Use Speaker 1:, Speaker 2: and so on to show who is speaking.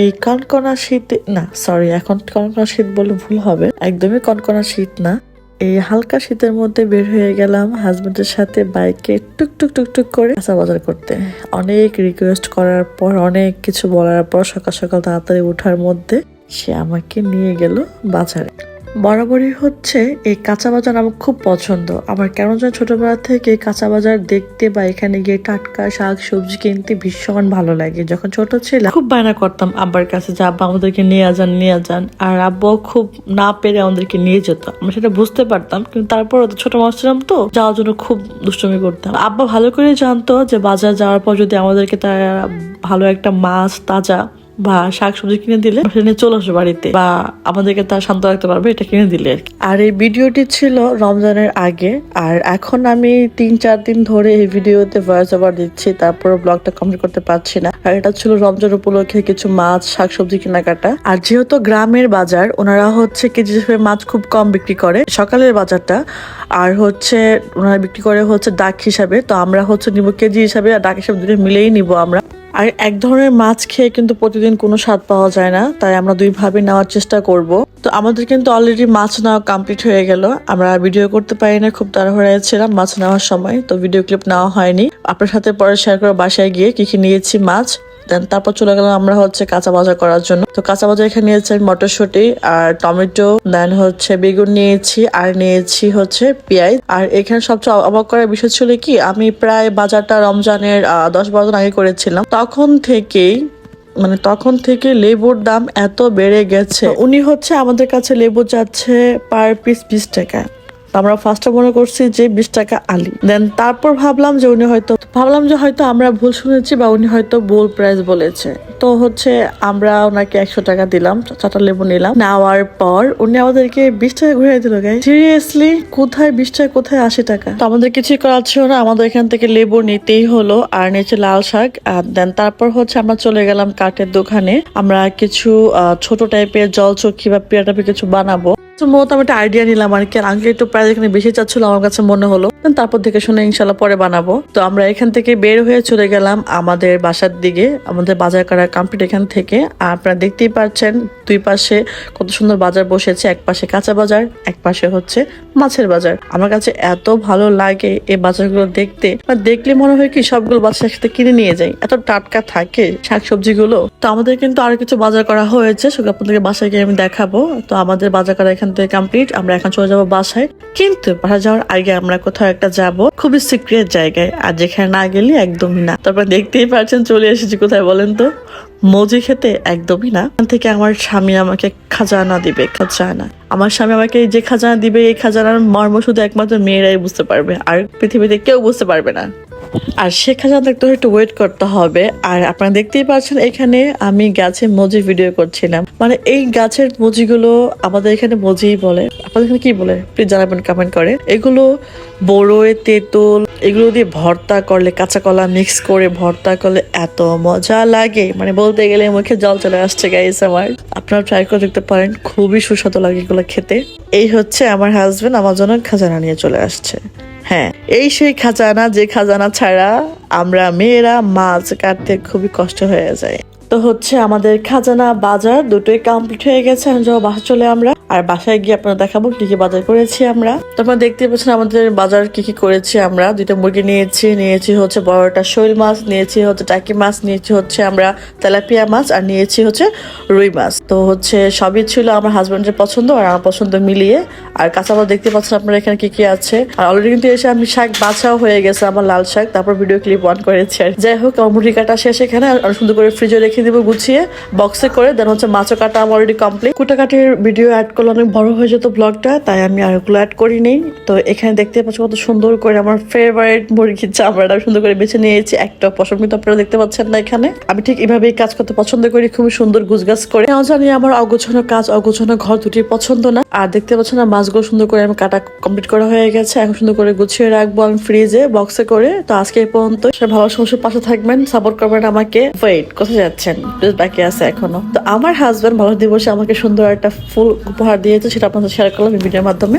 Speaker 1: এই কনকনা শীত না, সরি, এখন কনকনা শীত বলে ভুল হবে, একদমই কনকনা শীত না। এই হালকা শীতের মধ্যে বের হয়ে গেলাম হাজবেন্ডের সাথে বাইকে টুকটুক টুকটুক করে কাঁচা বাজার করতে। অনেক রিকোয়েস্ট করার পর, অনেক কিছু বলার পর সকাল সকাল তাড়াতাড়ি ওঠার মধ্যে সে আমাকে নিয়ে গেল বাজারে। বরাবরই হচ্ছে এই কাঁচা বাজার আমার খুব পছন্দ। আমার কেন যেন ছোটবেলা থেকে কাঁচা বাজার দেখতে বা এখানে গিয়ে টাটকা শাক সবজি কিনতে ভীষণ ভালো লাগে। যখন ছোট ছিলাম খুব বায়না করতাম আব্বার কাছে যে আব্বা আমাদেরকে নিয়ে যান, আর আব্বু খুব না পেরে আমাদেরকে নিয়ে যেত। আমরা সেটা বুঝতে পারতাম, কিন্তু তারপর ছোট মানুষ ছিলাম তো, যাওয়ার জন্য খুব দুষ্টুমি করতাম। আব্বা ভালো করে জানতো যে বাজার যাওয়ার পর যদি আমাদেরকে তারা ভালো একটা মাছ তাজা বা শাকসবজি কিনে দিলে সেটা চলে আসবে বাড়িতে, বা আমাদেরকে তা শান্ত রাখতে পারবে এটা কিনে দিলে। আর এই ভিডিওটি ছিল রমজানের আগে, আর এখন আমি 3-4 দিন ধরে এই ভিডিওতে ভয়েস ওভার দিচ্ছি, তারপর ব্লগটা কমপ্লিট করতে পারছি না। আর এটা ছিল রমজান উপলক্ষে কিছু মাছ শাকসবজি কেনাকাটা। আর যেহেতু গ্রামের বাজার, ওনারা হচ্ছে কেজি হিসেবে মাছ খুব কম বিক্রি করে সকালের বাজারটা, আর হচ্ছে ওনারা বিক্রি করে হচ্ছে ডাক হিসাবে। তো আমরা হচ্ছে নিব কেজি হিসাবে, আর ডাক হিসাবে দুটো মিলেই নিব আমরা। আর এক ধরনের মাছ খেয়ে কিন্তু প্রতিদিন কোনো স্বাদ পাওয়া যায় না, তাই আমরা দুইভাবে নেওয়ার চেষ্টা করব। তো আমাদের কিন্তু অলরেডি মাছ নেওয়া কমপ্লিট হয়ে গেল। আমরা ভিডিও করতে পারি না, খুব তাড়াহুড়ায় ছিলাম মাছ নেওয়ার সময়, তো ভিডিও ক্লিপ নেওয়া হয়নি। আপনার সাথে পরে শেয়ার করে বাসায় গিয়ে কি নিয়েছি মাছ। দেন তারপর চলে গেলাম আমরা হচ্ছে কাঁচা বাজার করার জন্য। তো কাঁচা বাজার এখানে নিয়েছি মটরশুঁটি আর টমেটো, দেন হচ্ছে বেগুন নিয়েছি, আর নিয়েছি হচ্ছে পেঁয়াজ। আর এখানে সবচেয়ে অবাক করার বিষয় ছিল কি, আমি প্রায় বাজারটা রমজানের 10-12 দিন আগে করেছিলাম। তখন থেকে লেবুর দাম এত বেড়ে গেছে। উনি হচ্ছে আমাদের কাছে লেবু চাচ্ছে পার পিস 20 টাকা। আমরা ফার্স্টে মনে করছি যে 20 টাকা আলি। দেন তারপর ভাবলাম যে হয়তো আমরা ভুল শুনেছি, বা উনি হয়তো ভুল প্রাইস বলেছে। তো হচ্ছে আমরা ওনাকে 100 টাকা দিলাম, 4টা লেবু নিলাম। নেওয়ার পর উনি আমাদেরকে 20 টাকা ঘুরে দিল। গাই সিরিয়াসলি, কোথায় 20 টাকা, কোথায় 80 টাকা? তো আমাদের কিছুই করার ছিল না, আমাদের এখান থেকে লেবু নিতেই হলো। আর নিচে লাল শাক। আর দেন তারপর হচ্ছে আমরা চলে গেলাম কাঠের দোকানে। আমরা কিছু ছোট টাইপের জল চক্ষি বা পিয়া টাইপের কিছু বানাবো। মূলত আমি একটা আইডিয়া নিলাম আর কি। আঙ্কেল একটু প্রায় এখানে বেশি চাচ্ছিল আমার কাছে মনে হলো, তারপর দেখে শুনে ইনশাল্লাহ পরে বানাবো। তো আমরা এখান থেকে বের হয়ে চলে গেলাম আমাদের বাসার দিকে। আমাদের বাজার করা কমপ্লিট এখান থেকে। আর আপনারা দেখতেই পাচ্ছেন দুই পাশে কত সুন্দর বাজার বসেছে। এক পাশে কাঁচা বাজার, এক পাশে হচ্ছে মাছের বাজার। আমার কাছে এত ভালো লাগে এই বাজারগুলো দেখতে, দেখলে মনে হয় কি সবগুলো বাজার একসাথে কিনে নিয়ে যাই, এত টাটকা থাকে শাকসবজিগুলো। তো আমাদের কিন্তু আরো কিছু বাজার করা হয়েছে, সেগুলো আপনাদেরকে বাসায় গিয়ে আমি দেখাবো। তো আমাদের বাজার করা এখান থেকে কমপ্লিট। আমরা এখন চলে যাবো বাসায়, কিন্তু বাসা যাওয়ার আগে আমরা কোথাও একটা যাব খুবই সিক্রেট জায়গায়, আর যেখানে না গেলে একদমই না। তারপর দেখতেই পাচ্ছেন চলে এসেছি কোথায় বলেন তো, মজি খেতে। একদমই না, এখান থেকে আমার স্বামী আমাকে খাজানা দিবে। খাজানা, আমার স্বামী আমাকে যে খাজানা দিবে, এই খাজানার মর্ম শুধু একমাত্র মেয়েরাই বুঝতে পারবে, আর পৃথিবীতে কেউ বুঝতে পারবে না। আর সে খাজানা দেখতে একটু ওয়েট করতে হবে। আর আপনারা দেখতেই পাচ্ছেন এখানে আমি গাছে মজি ভিডিও করছিলাম। মানে এই গাছের মজিগুলো আমাদের এখানে মজি বলে, আপনাদের এখানে কি বলে প্লিজ জানাবেন কমেন্ট করে। এগুলো বড়ই, তেঁতুল এগুলো দিয়ে ভর্তা করলে, কাঁচা কলা মিক্স করে ভর্তা করলে এত মজা লাগে, মানে বলতে গেলে মুখে জল চলে আসছে গাইস আমার। আপনারা ট্রাই করে দেখতে পারেন, খুবই সুস্বাদু লাগে এগুলো খেতে। এই হচ্ছে আমার হাজবেন্ড আমার জন্য খাজানা নিয়ে চলে আসছে। হ্যাঁ, এই সেই খাজানা, যে খাজানা ছাড়া আমরা মেয়েরা মাছ কাটতে খুবই কষ্ট হয়ে যায়। তো হচ্ছে আমাদের খাজানা বাজার দুটোই কমপ্লিট হয়ে গেছে। এখন যাবো বাসা চলে আমরা, আর বাসায় গিয়ে আপনারা দেখাবো কি বাজার করেছি আমরা। তারপর দেখতে পাচ্ছেন আমাদের বাজার কি করেছি আমরা। 2টা মুরগি নিয়েছি হচ্ছে বড়টা শৈল মাছ, নিয়েছি হচ্ছে টাকি মাছ, নিয়েছি হচ্ছে আমরা তেলাপিয়া মাছ, আর নিয়েছি হচ্ছে রুই মাছ। তো হচ্ছে সবই ছিল আমার হাজবেন্ডের পছন্দ আর আমার পছন্দ মিলিয়ে। আর কাঁচা মাছ দেখতে পাচ্ছেন আপনারা এখানে কি আছে। আর অলরেডি কিন্তু এসে আমি শাক বাছাও হয়ে গেছে আমার, লাল শাক। তারপর ভিডিও ক্লিপ অন করেছি। আর যাই হোক, আমার মুরগি কাটা শেষ এখানে, আর সুন্দর করে ফ্রিজে রেখে দিব গুছিয়ে বক্সে করে। দেন হচ্ছে মাছও কাটা আমার অলরেডি কমপ্লিট। কুটাকাটির ভিডিও অ্যাড করলে অনেক বড় হয়ে যেত ব্লগটা, তাই আমি আর ওগুলো অ্যাড করি নেই। তো এখানে দেখতে পাচ্ছি কত সুন্দর করে আমার ফেভারিট মুরগির চামড়াটা সুন্দর করে বেছে নিয়েছি। একটা পশম কিন্তু আপনারা দেখতে পাচ্ছেন না এখানে। আমি ঠিক এভাবেই কাজ করতে পছন্দ করি, খুবই সুন্দর গুছগাছ করে। জানি আমার অগোছানো কাজ, অগোছানো ঘর দুটি পছন্দ না। আর দেখতে পাচ্ছেন না মাছগুলো সুন্দর করে আমি কাটা কমপ্লিট করা হয়ে গেছে। এখন সুন্দর করে গুছিয়ে রাখবো আমি ফ্রিজে বক্সে করে। তো আজকে এই পর্যন্ত। ভালো সমস্যার পাশে থাকবেন, সাপোর্ট করবেন আমাকে। ওয়েট, কোথায় যাচ্ছেন? বাকি আছে এখনো। তো আমার হাজবেন্ড ভালো দিবসে আমাকে সুন্দর একটা ফুল উপহার দিয়েছে, সেটা আপনাদের শেয়ার করলাম এই ভিডিওর মাধ্যমে।